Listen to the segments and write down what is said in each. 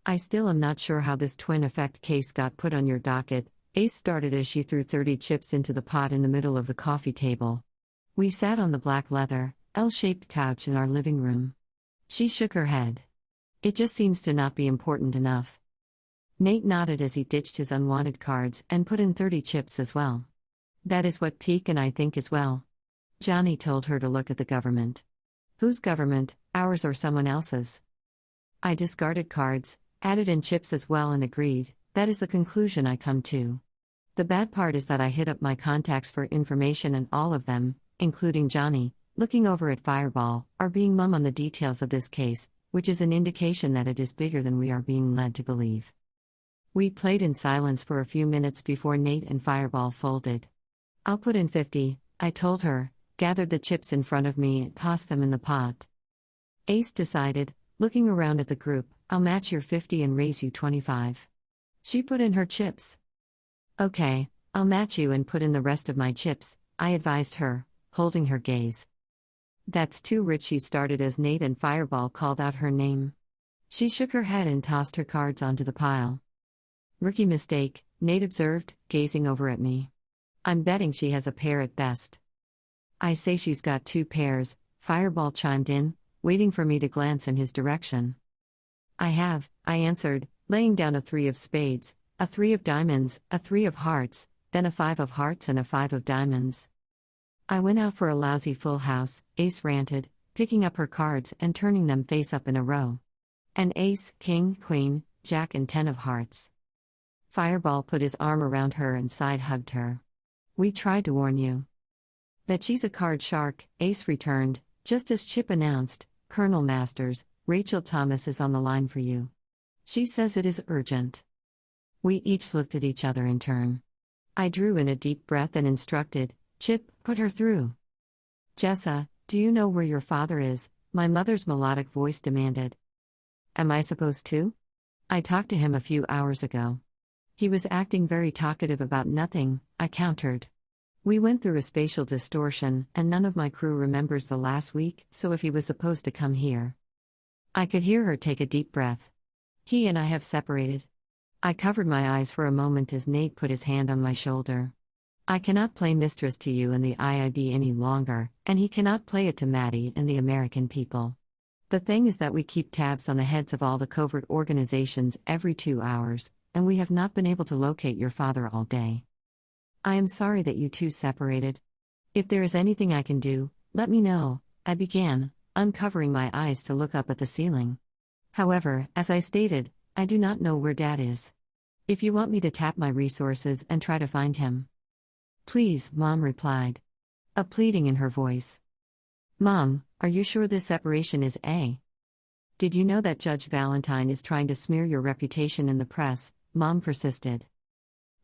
I still am not sure how this twin effect case got put on your docket, Ace started as she threw 30 chips into the pot in the middle of the coffee table. We sat on the black leather, L-shaped couch in our living room. She shook her head. It just seems to not be important enough. Nate nodded as he ditched his unwanted cards and put in 30 chips as well. That is what Peak and I think as well. Johnny told her to look at the government. Whose government, ours or someone else's? I discarded cards, added in chips as well and agreed, that is the conclusion I come to. The bad part is that I hit up my contacts for information and all of them, including Johnny, looking over at Fireball, are being mum on the details of this case, which is an indication that it is bigger than we are being led to believe. We played in silence for a few minutes before Nate and Fireball folded. I'll put in 50, I told her, gathered the chips in front of me and tossed them in the pot. Ace decided, looking around at the group, I'll match your 50 and raise you 25. She put in her chips. Okay, I'll match you and put in the rest of my chips, I advised her, holding her gaze. That's too rich, she started as Nate and Fireball called out her name. She shook her head and tossed her cards onto the pile. Rookie mistake, Nate observed, gazing over at me. I'm betting she has a pair at best. I say she's got 2 pairs, Fireball chimed in, waiting for me to glance in his direction. I answered, laying down a 3 of spades, a 3 of diamonds, a 3 of hearts, then a 5 of hearts and a 5 of diamonds. I went out for a lousy full house, Ace ranted, picking up her cards and turning them face up in a row. An ace, king, queen, jack and 10 of hearts. Fireball put his arm around her and side-hugged her. We tried to warn you. That she's a card shark, Ace returned, just as Chip announced, Colonel Masters, Rachel Thomas is on the line for you. She says it is urgent. We each looked at each other in turn. I drew in a deep breath and instructed, Chip, put her through. Jessa, do you know where your father is? My mother's melodic voice demanded. Am I supposed to? I talked to him a few hours ago. He was acting very talkative about nothing, I countered. We went through a spatial distortion, and none of my crew remembers the last week, so if he was supposed to come here. I could hear her take a deep breath. He and I have separated. I covered my eyes for a moment as Nate put his hand on my shoulder. I cannot play mistress to you and the IIB any longer, and he cannot play it to Maddie and the American people. The thing is that we keep tabs on the heads of all the covert organizations every 2 hours, and we have not been able to locate your father all day. I am sorry that you two separated. If there is anything I can do, let me know, I began, uncovering my eyes to look up at the ceiling. However, as I stated, I do not know where Dad is. If you want me to tap my resources and try to find him. Please, Mom replied. A pleading in her voice. Mom, are you sure this separation is A? Did you know that Judge Valentine is trying to smear your reputation in the press? Mom persisted.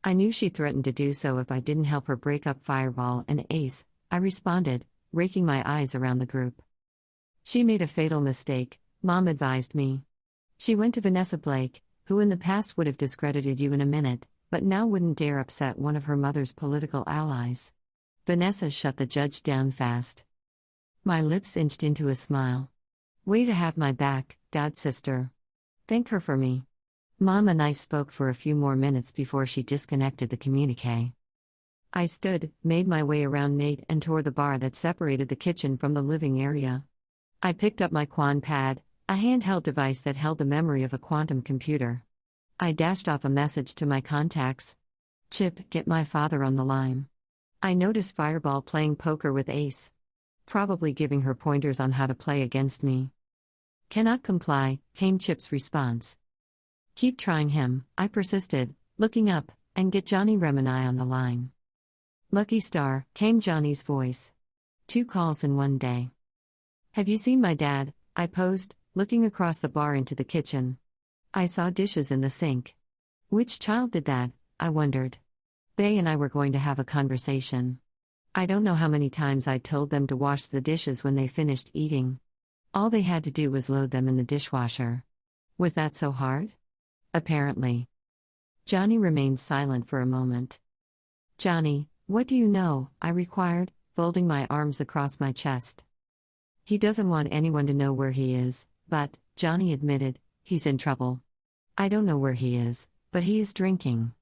I knew she threatened to do so if I didn't help her break up Fireball and Ace, I responded, raking my eyes around the group. She made a fatal mistake, Mom advised me. She went to Vanessa Blake, who in the past would have discredited you in a minute, but now wouldn't dare upset one of her mother's political allies. Vanessa shut the judge down fast. My lips inched into a smile. Way to have my back, God sister. Thank her for me. Mom and I spoke for a few more minutes before she disconnected the communique. I stood, made my way around Nate and toward the bar that separated the kitchen from the living area. I picked up my Quan pad, a handheld device that held the memory of a quantum computer. I dashed off a message to my contacts. Chip, get my father on the line. I noticed Fireball playing poker with Ace. Probably giving her pointers on how to play against me. Cannot comply, came Chip's response. Keep trying him, I persisted, looking up, and get Johnny Remini on the line. Lucky star, came Johnny's voice. 2 calls in one day. Have you seen my dad? I posed, looking across the bar into the kitchen. I saw dishes in the sink. Which child did that? I wondered. They and I were going to have a conversation. I don't know how many times I told them to wash the dishes when they finished eating. All they had to do was load them in the dishwasher. Was that so hard? Apparently. Johnny remained silent for a moment. Johnny, what do you know? I required, folding my arms across my chest. He doesn't want anyone to know where he is, but, Johnny admitted, he's in trouble. I don't know where he is, but he is drinking.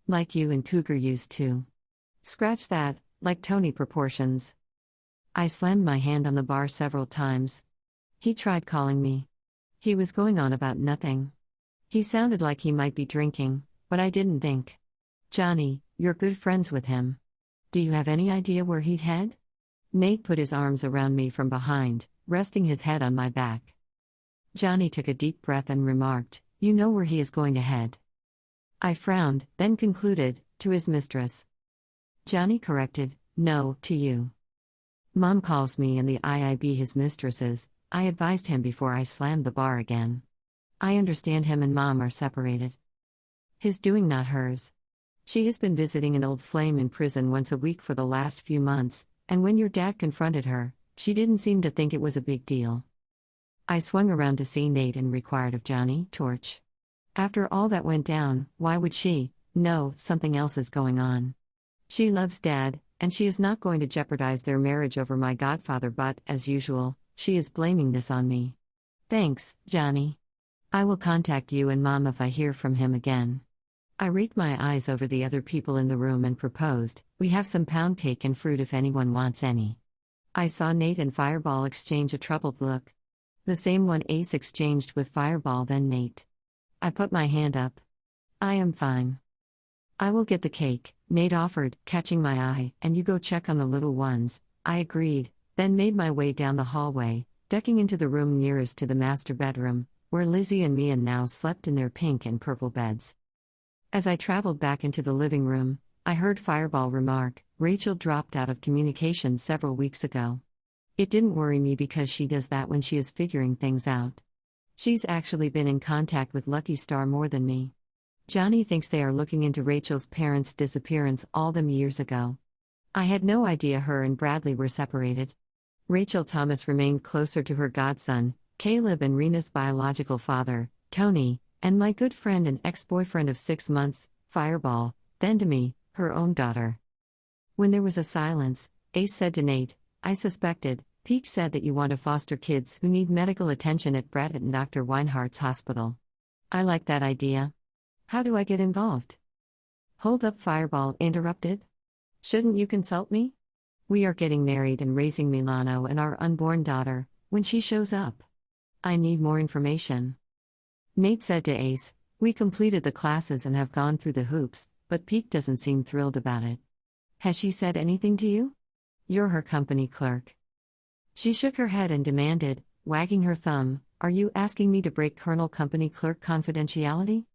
Like you and Cougar used to. Scratch that, like Tony proportions. I slammed my hand on the bar several times. He tried calling me. He was going on about nothing. He sounded like he might be drinking, but I didn't think. Johnny, you're good friends with him. Do you have any idea where he'd head? Nate put his arms around me from behind, resting his head on my back. Johnny took a deep breath and remarked, "You know where he is going to head." I frowned, then concluded, "To his mistress." Johnny corrected, "No, to you." Mom calls me and the IIB his mistresses, I advised him before I slammed the bar again. I understand him and Mom are separated. His doing, not hers. She has been visiting an old flame in prison once a week for the last few months, and when your dad confronted her, she didn't seem to think it was a big deal. I swung around to see Nate and required of Johnny, "Torch. After all that went down, why would she? No, something else is going on. She loves Dad, and she is not going to jeopardize their marriage over my godfather, but, as usual, she is blaming this on me." "Thanks, Johnny. I will contact you and Mom if I hear from him again." I raked my eyes over the other people in the room and proposed, "We have some pound cake and fruit if anyone wants any." I saw Nate and Fireball exchange a troubled look. The same one Ace exchanged with Fireball, then Nate. I put my hand up. "I am fine." "I will get the cake," Nate offered, catching my eye, "and you go check on the little ones." I agreed, then made my way down the hallway, ducking into the room nearest to the master bedroom, where Lizzie and Mia now slept in their pink and purple beds. As I traveled back into the living room, I heard Fireball remark, "Rachel dropped out of communication several weeks ago." It didn't worry me because she does that when she is figuring things out. She's actually been in contact with Lucky Star more than me. Johnny thinks they are looking into Rachel's parents' disappearance all them years ago. I had no idea her and Bradley were separated. Rachel Thomas remained closer to her godson, Caleb, and Rena's biological father, Tony, and my good friend and ex-boyfriend of 6 months, Fireball, than to me, her own daughter. When there was a silence, Ace said to Nate, "I suspected. Peak said that you want to foster kids who need medical attention at Brett and Dr. Weinhardt's hospital. I like that idea. How do I get involved?" "Hold up," Fireball interrupted. "Shouldn't you consult me? We are getting married and raising Milano and our unborn daughter, when she shows up. I need more information." Nate said to Ace, "We completed the classes and have gone through the hoops, but Peak doesn't seem thrilled about it. Has she said anything to you? You're her company clerk." She shook her head and demanded, wagging her thumb, "Are you asking me to break Colonel Company Clerk confidentiality?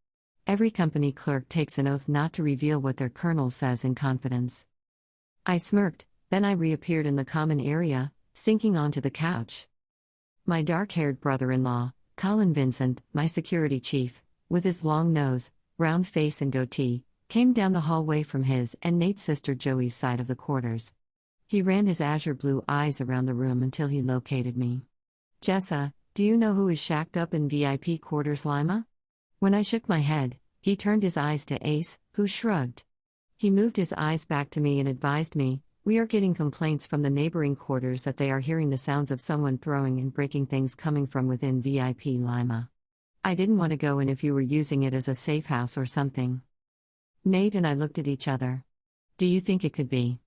Every company clerk takes an oath not to reveal what their colonel says in confidence." I smirked, then I reappeared in the common area, sinking onto the couch. My dark-haired brother-in-law, Colin Vincent, my security chief, with his long nose, round face and goatee, came down the hallway from his and Nate's sister Joey's side of the quarters. He ran his azure blue eyes around the room until he located me. "Jessa, do you know who is shacked up in VIP quarters, Lima?" When I shook my head, he turned his eyes to Ace, who shrugged. He moved his eyes back to me and advised me, "We are getting complaints from the neighboring quarters that they are hearing the sounds of someone throwing and breaking things coming from within VIP Lima. I didn't want to go in if you were using it as a safe house or something." Nate and I looked at each other. "Do you think it could be?"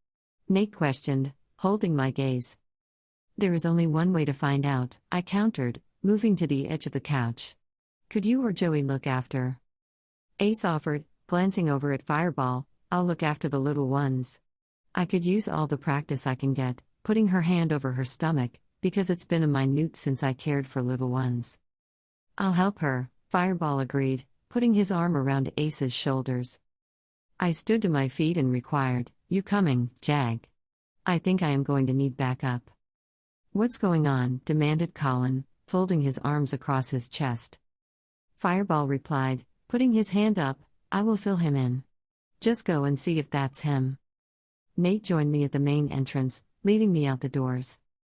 Nate questioned, holding my gaze. "There is only one way to find out," I countered, moving to the edge of the couch. "Could you or Joey look after?" Ace offered, glancing over at Fireball, "I'll look after the little ones. I could use all the practice I can get, putting her hand over her stomach, because it's been a minute since I cared for little ones." "I'll help her," Fireball agreed, putting his arm around Ace's shoulders. I stood to my feet and required, "You coming, Jag? I think I am going to need backup." "What's going on?" demanded Colin, folding his arms across his chest. Fireball replied, putting his hand up, "I will fill him in. Just go and see if that's him." Nate joined me at the main entrance, leading me out the doors.